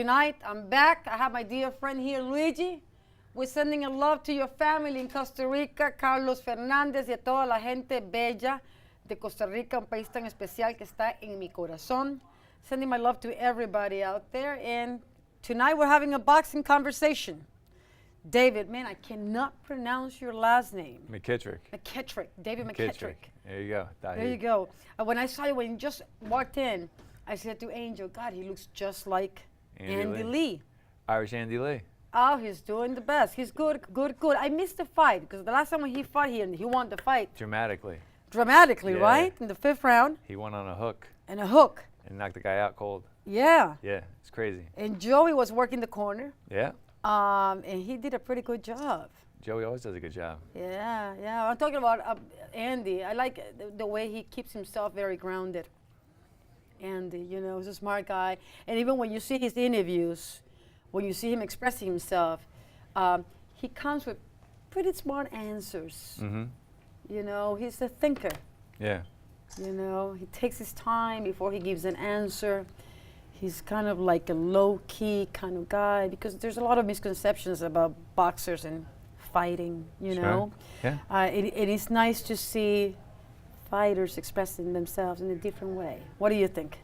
Tonight, I'm back. I have my dear friend here, Luigi. We're sending a love to your family in Costa Rica, Carlos Fernández y a toda la gente bella de Costa Rica, un país tan especial que está en mi corazón. Sending my love to everybody out there. And tonight, we're having a boxing conversation. David, man, I cannot pronounce your last name. McKintrick. McKintrick. David McKintrick. There you go. There you go. When I saw you, when you just walked in, I said to Angel, God, he looks just like Andy Lee. Irish Andy Lee. Oh, he's doing the best. He's good. I missed the fight because the last time when he fought here, he won the fight. Dramatically, yeah. Right? In the 5th round. He won on a hook. And a hook. And knocked the guy out cold. Yeah. Yeah, it's crazy. And Joey was working the corner. Yeah. And he did a pretty good job. Joey always does a good job. Yeah. I'm talking about Andy. I like the way he keeps himself very grounded. Andy, he's a smart guy. And even when you see his interviews, when you see him expressing himself, he comes with pretty smart answers. Mm-hmm. He's a thinker. Yeah. He takes his time before he gives an answer. He's kind of like a low-key kind of guy because there's a lot of misconceptions about boxers and fighting, Sure. Yeah. It is nice to see fighters expressing themselves in a different way. What do you think?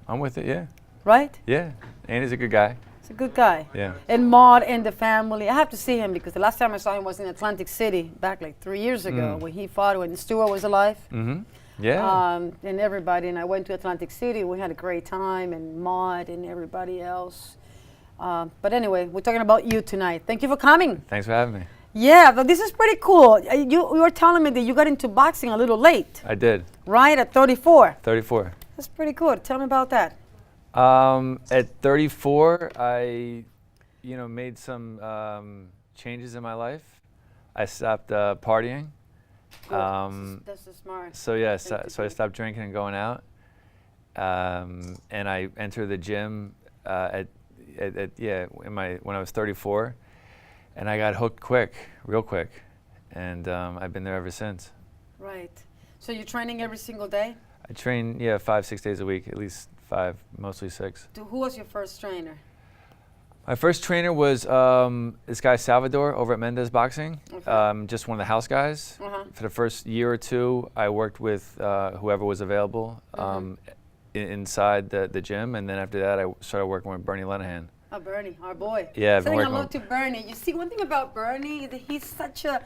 I'm with it, yeah. Right? Yeah. Andy's a good guy. He's a good guy. Yeah. And Maud and the family. I have to see him because the last time I saw him was in Atlantic City back like 3 years ago when he fought when Stewart was alive. Mm-hmm. Yeah. And everybody. And I went to Atlantic City. We had a great time. And Maud and everybody else. But anyway, we're talking about you tonight. Thank you for coming. Thanks for having me. Yeah, but this is pretty cool. You were telling me that you got into boxing a little late. I did. Right, at 34. 34. That's pretty cool. Tell me about that. At 34, I, made some changes in my life. I stopped partying. That's the smart. So yeah, so I stopped drinking and going out. And I entered the gym when I was 34. And I got hooked real quick, and I've been there ever since. Right. So you're training every single day? I train, 5-6 days a week, at least 5, mostly 6. Who was your first trainer? My first trainer was this guy Salvador over at Mendez Boxing, just one of the house guys. For the first year or two, I worked with whoever was available inside the gym, and then after that, I started working with Bernie Lenahan. Oh, Bernie, our boy. Yeah, I've been Saying working hello to Bernie. You see, one thing about Bernie, that he's such a,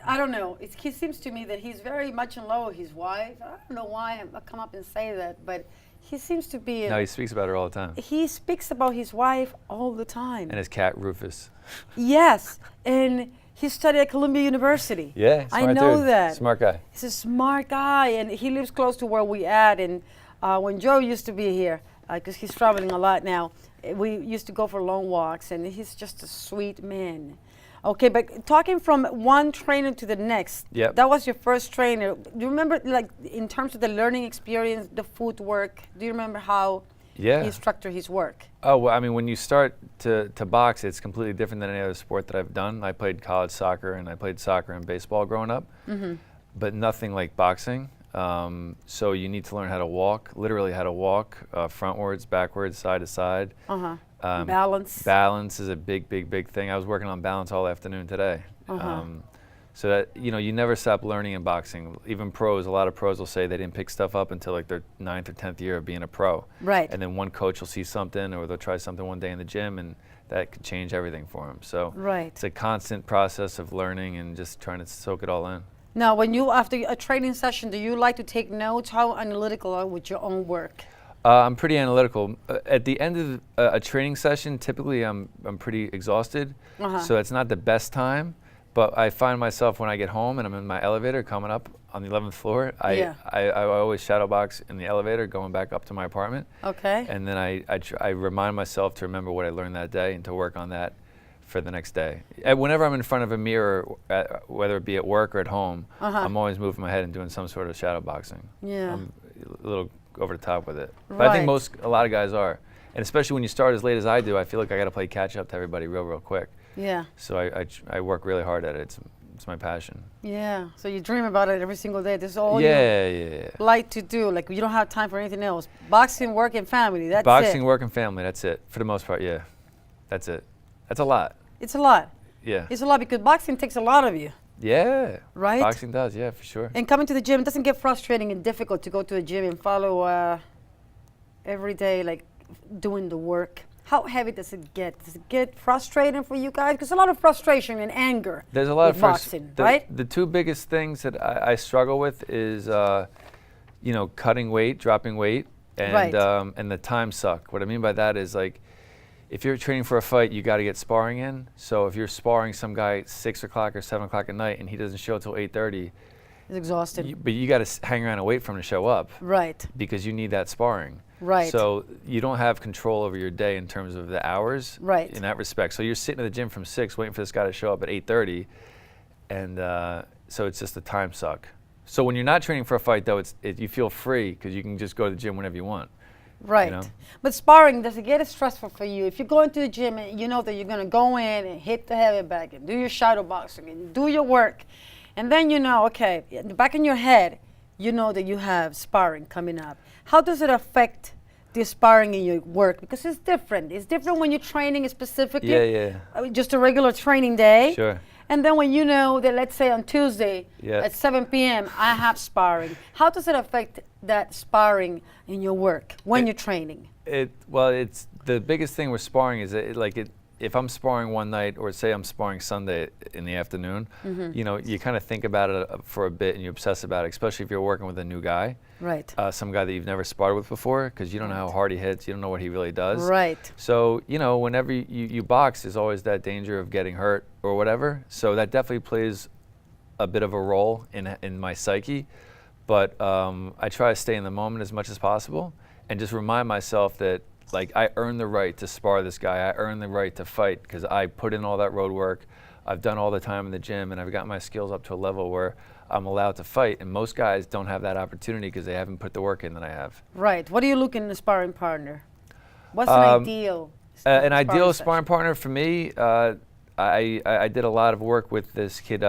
I don't know, he seems to me that he's very much in love with his wife. I don't know why I come up and say that, but he seems to be. No, he speaks about her all the time. He speaks about his wife all the time. And his cat, Rufus. Yes, and he studied at Columbia University. Yeah, smart I know dude. that. Smart guy. He's a smart guy, and he lives close to where we at. And when Joe used to be here, because he's traveling a lot now, we used to go for long walks, and he's just a sweet man. Okay, but talking from one trainer to the next, that was your first trainer. Do you remember, like, in terms of the learning experience, the footwork, do you remember how he structured his work? Oh, well, I mean, when you start to box, it's completely different than any other sport that I've done. I played college soccer, and I played soccer and baseball growing up, but nothing like boxing. So you need to learn how to walk, literally how to walk, frontwards, backwards, side to side. Balance. Balance is a big thing. I was working on balance all afternoon today. So that, you never stop learning in boxing. Even pros, a lot of pros will say they didn't pick stuff up until like their 9th or 10th year of being a pro. Right. And then one coach will see something, or they'll try something one day in the gym, and that could change everything for them. So it's a constant process of learning and just trying to soak it all in. Now, when you, after a training session, do you like to take notes? How analytical are you with your own work? I'm pretty analytical. At the end of a training session, typically I'm pretty exhausted, so it's not the best time. But I find myself when I get home and I'm in my elevator coming up on the 11th floor, I always shadow box in the elevator going back up to my apartment. Okay. And then I remind myself to remember what I learned that day and to work on that for the next day. Whenever I'm in front of a mirror, whether it be at work or at home, I'm always moving my head and doing some sort of shadow boxing. Yeah. I'm a little over the top with it. But I think a lot of guys are. And especially when you start as late as I do, I feel like I got to play catch up to everybody real quick. Yeah. So I work really hard at it. It's It's my passion. Yeah. So you dream about it every single day. This is all Yeah. like to do. Like you don't have time for anything else. Boxing, work, and family. That's Boxing, it. work, and family. That's it for the most part. Yeah, that's it. That's a lot. It's a lot. Yeah. It's a lot because boxing takes a lot of you. Yeah. Right? Boxing does. Yeah, for sure. And coming to the gym, it doesn't get frustrating and difficult to go to the gym and follow every day, like doing the work. How heavy does it get? Does it get frustrating for you guys? Because a lot of frustration and anger. There's a lot with of boxing, right? The two biggest things that I struggle with is, cutting weight, dropping weight, and Right. And the time suck. What I mean by that is like, if you're training for a fight, you got to get sparring in. So if you're sparring some guy at 6 o'clock or 7 o'clock at night and he doesn't show till 8:30, It's exhausting. but you got to hang around and wait for him to show up Right. because you need that sparring. Right. So you don't have control over your day in terms of the hours. Right. In that respect. So you're sitting at the gym from 6 waiting for this guy to show up at 8:30, and so it's just a time suck. So when you're not training for a fight, though, you feel free because you can just go to the gym whenever you want. Right. know? But sparring, does it get stressful for you? If you go into the gym and you know that you're going to go in and hit the heavy bag and do your shadow boxing and do your work, and then you know, okay, in the back in your head, you know that you have sparring coming up. How does it affect the sparring in your work? Because it's different. It's different when you're training specifically. Yeah. Just a regular training day. Sure. And then when you know that, let's say on Tuesday Yeah. at 7 p.m., I have sparring. How does it affect that sparring in your work when you're training? It's the biggest thing with sparring is if I'm sparring one night, or say I'm sparring Sunday in the afternoon, you kind of think about it for a bit and you obsess about it, especially if you're working with a new guy. Right. Some guy that you've never sparred with before, because you don't know how hard he hits, you don't know what he really does. Right. So, whenever you box, there's always that danger of getting hurt or whatever. So that definitely plays a bit of a role in my psyche. But I try to stay in the moment as much as possible and just remind myself that, like, I earned the right to spar this guy. I earned the right to fight because I put in all that road work. I've done all the time in the gym, and I've got my skills up to a level where I'm allowed to fight. And most guys don't have that opportunity because they haven't put the work in that I have. Right. What do you look in a sparring partner? What's an ideal? An ideal session? sparring partner for me, I did a lot of work with this kid,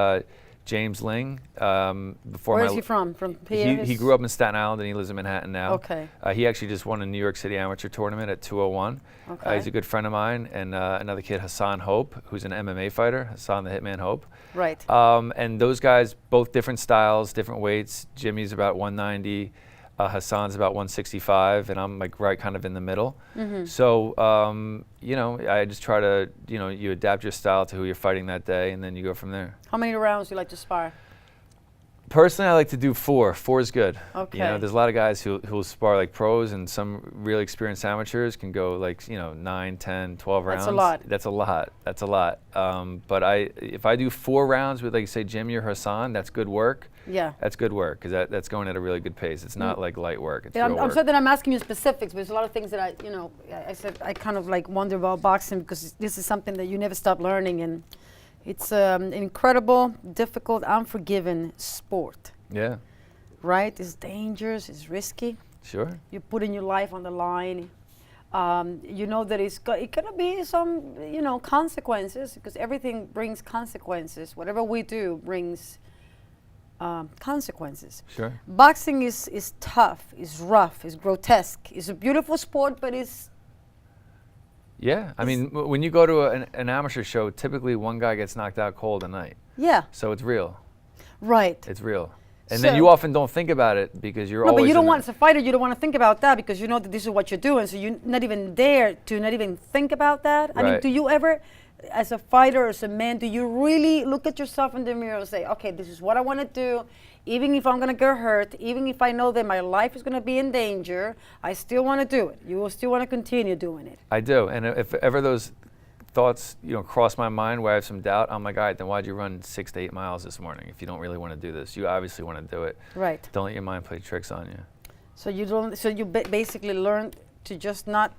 James Ling. Before Where is he from? From PA? he grew up in Staten Island and he lives in Manhattan now. Okay. He actually just won a New York City amateur tournament at 201. Okay. He's a good friend of mine. And another kid, Hassan Hope, who's an MMA fighter, Hassan the Hitman Hope. Right. And those guys, both different styles, different weights. Jimmy's about 190. Hassan's about 165, and I'm like right kind of in the middle. Mm-hmm. So, I just try to, you adapt your style to who you're fighting that day, and then you go from there. How many rounds do you like to spar? Personally, I like to do 4. 4 is good. Okay. There's a lot of guys who'll spar like pros, and some really experienced amateurs can go like, 9, 10, 12 rounds. That's a lot. That's a lot. But if I do 4 rounds with, like, say, Jimmy or Hassan, that's good work. Yeah. That's good work because that's going at a really good pace. It's not like light work. It's Yeah, real I'm work. sorry that I'm asking you specifics, but there's a lot of things that I said I kind of like wonder about boxing because this is something that you never stop learning, and it's an incredible, difficult, unforgiving sport. Yeah. Right? It's dangerous. It's risky. Sure. You're putting your life on the line. You know that it's gonna be some consequences because everything brings consequences. Whatever we do brings consequences. Sure. Boxing is tough, is rough, is grotesque. It's a beautiful sport, but it's Yeah. I mean, when you go to an amateur show, typically one guy gets knocked out cold a night. yeah, So it's real. right. It's real. And So- then you often don't think about it because you're No, always but you don't in want, as a fighter, you don't want to think about that because you know that this is what you're doing. So you're not even there to not even think about that. I mean, Right. do you ever, as a fighter, as a man, do you really look at yourself in the mirror and say, okay, this is what I want to do, even if I'm going to get hurt, even if I know that my life is going to be in danger, I still want to do it. You will still want to continue doing it. I do. And if ever those thoughts, cross my mind where I have some doubt, I'm like, all right, then why'd you run 6 to 8 miles this morning if you don't really want to do this? You obviously want to do it. Right. Don't let your mind play tricks on you. So you don't. So you basically learn to just not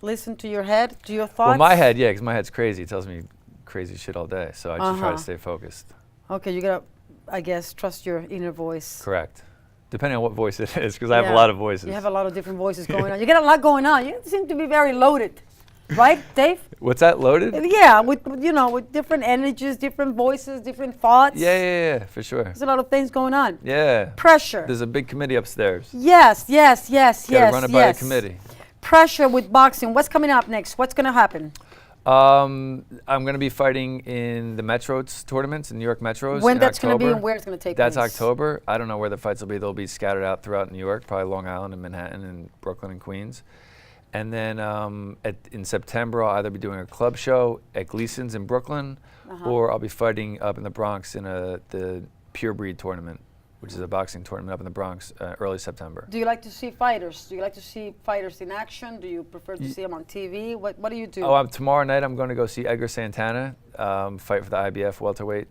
listen to your head, to your thoughts. Well, my head, yeah, because my head's crazy. It tells me crazy shit all day. So I just try Uh-huh. to stay focused. Okay, you gotta, I guess, trust your inner voice. Correct. Depending on what voice it is, because I have Yeah. a lot of voices. You have a lot of different voices going on. You get a lot going on. You seem to be very loaded. Right, Dave? What's that, loaded? Yeah, with different energies, different voices, different thoughts. Yeah, for sure. There's a lot of things going on. Yeah. Pressure. There's a big committee upstairs. Yes. Gotta run it by the committee. Pressure with boxing. What's coming up next? What's going to happen? I'm going to be fighting in the Metros tournaments, in New York Metros. When that's going to be and where it's going to take place? That's October. I don't know where the fights will be. They'll be scattered out throughout New York, probably Long Island and Manhattan and Brooklyn and Queens. And then in September, I'll either be doing a club show at Gleason's in Brooklyn, or I'll be fighting up in the Bronx in the Pure Breed tournament, which is a boxing tournament up in the Bronx, early September. Do you like to see fighters? Do you like to see fighters in action? Do you prefer to see them on TV? What do you do? Tomorrow night I'm going to go see Edgar Santana fight for the IBF welterweight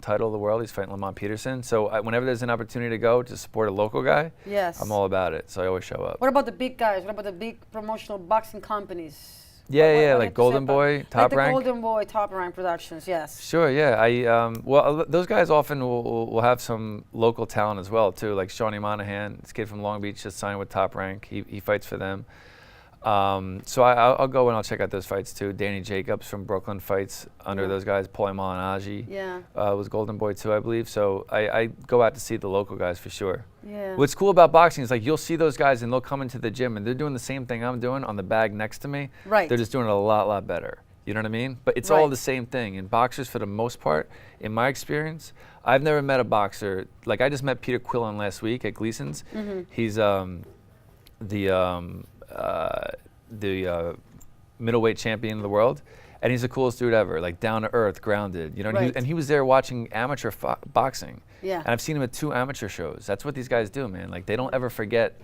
title of the world. He's fighting Lamont Peterson. So whenever there's an opportunity to go to support a local guy, I'm all about it. So I always show up. What about the big guys? What about the big promotional boxing companies? Yeah, like Golden Boy, Top Rank. Golden Boy, Top Rank Productions, yes. Sure, yeah. Those guys often will have some local talent as well too, like Shawnee Monahan, this kid from Long Beach just signed with Top Rank. He fights for them. So I'll go and I'll check out those fights too. Danny Jacobs from Brooklyn fights under those guys. Paulie Malignaggi was Golden Boy too, I believe. So I go out to see the local guys for sure. Yeah. What's cool about boxing is like you'll see those guys and they'll come into the gym and they're doing the same thing I'm doing on the bag next to me. Right. They're just doing it a lot better. You know what I mean? But it's all the same thing. And boxers, for the most part, in my experience, I've never met a boxer. Like I just met Peter Quillen last week at Gleason's. He's the middleweight champion of the world, and he's the coolest dude ever. Like down to earth, grounded. You know, and he was there watching amateur boxing. Yeah. And I've seen him at 2 amateur shows. That's what these guys do, man. Like they don't ever forget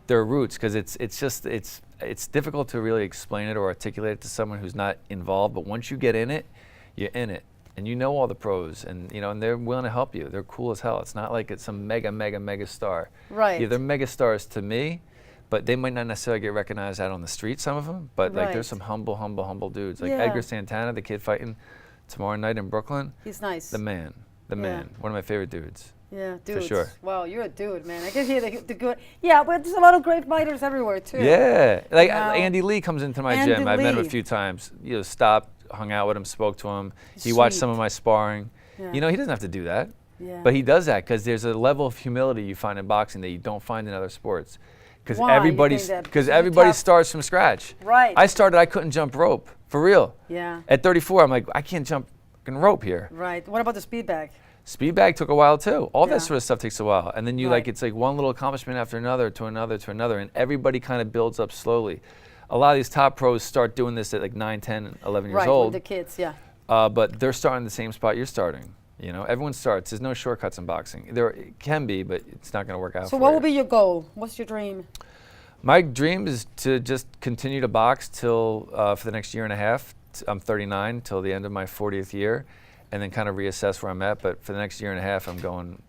their roots, because it's difficult to really explain it or articulate it to someone who's not involved. But once you get in it, you're in it, and you know all the pros, and and they're willing to help you. They're cool as hell. It's not like it's some mega star. Right. Yeah, they're mega stars to me, but they might not necessarily get recognized out on the street, some of them. But like there's some humble dudes. Like Edgar Santana, the kid fighting tomorrow night in Brooklyn. He's nice. The man. One of my favorite dudes. Yeah, dudes. For sure. Wow, you're a dude, man. I can hear the good. Yeah, but there's a lot of great fighters everywhere too. Yeah, like Andy Lee comes into my gym. I've met him a few times. Stopped, hung out with him, spoke to him. He watched some of my sparring. Yeah. He doesn't have to do that. Yeah. But he does that because there's a level of humility you find in boxing that you don't find in other sports. Because everybody starts from scratch. Right. I couldn't jump rope, for real. Yeah. At 34, I'm like, I can't jump fucking rope here. Right. What about the speed bag? Speed bag took a while too. All that sort of stuff takes a while. And then it's like one little accomplishment after another to another, and everybody kind of builds up slowly. A lot of these top pros start doing this at like 9, 10, 11 years old. Right, with the kids, yeah. But they're starting the same spot you're starting. Everyone starts. There's no shortcuts in boxing. There can be, but it's not going to work out. So what will be your goal? What's your dream? My dream is to just continue to box till for the next year and a half. I'm 39 till the end of my 40th year, and then kind of reassess where I'm at. But for the next year and a half, I'm going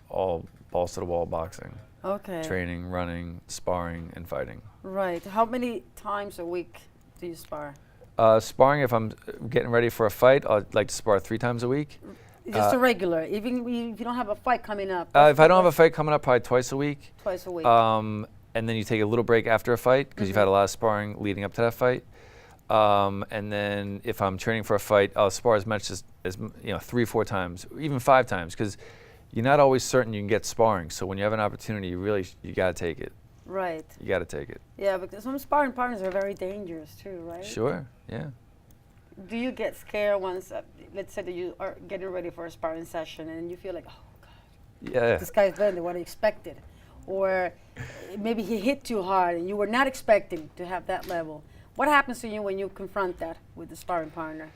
all balls to the wall boxing. Okay. Training, running, sparring, and fighting. Right. How many times a week do you spar? Sparring, if I'm getting ready for a fight, I'd like to spar 3 times a week. Just a regular, even if you don't have a fight coming up? If I don't have a fight coming up, probably twice a week. Twice a week. And then you take a little break after a fight because you've had a lot of sparring leading up to that fight. And then if I'm training for a fight, I'll spar as much as 3 or 4 times, even 5 times, because you're not always certain you can get sparring. So when you have an opportunity, you got to take it. Right. You got to take it. Yeah, because some sparring partners are very dangerous too, right? Sure, yeah. Do you get scared once, let's say that you are getting ready for a sparring session and you feel like, oh God, this guy's better than what I expected. Or maybe he hit too hard and you were not expecting to have that level. What happens to you when you confront that with the sparring partner?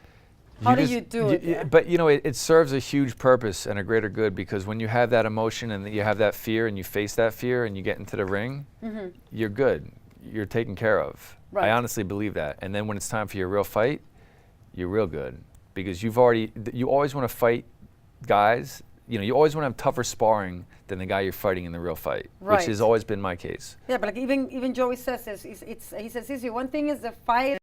How do you do it? But it serves a huge purpose and a greater good, because when you have that emotion and you have that fear and you face that fear and you get into the ring, you're good. You're taken care of. Right. I honestly believe that. And then when it's time for your real fight, you're real good, because you always want to fight guys. You always want to have tougher sparring than the guy you're fighting in the real fight, which has always been my case. Yeah, but like even Joey says this, he says, Sissy, one thing is the fight.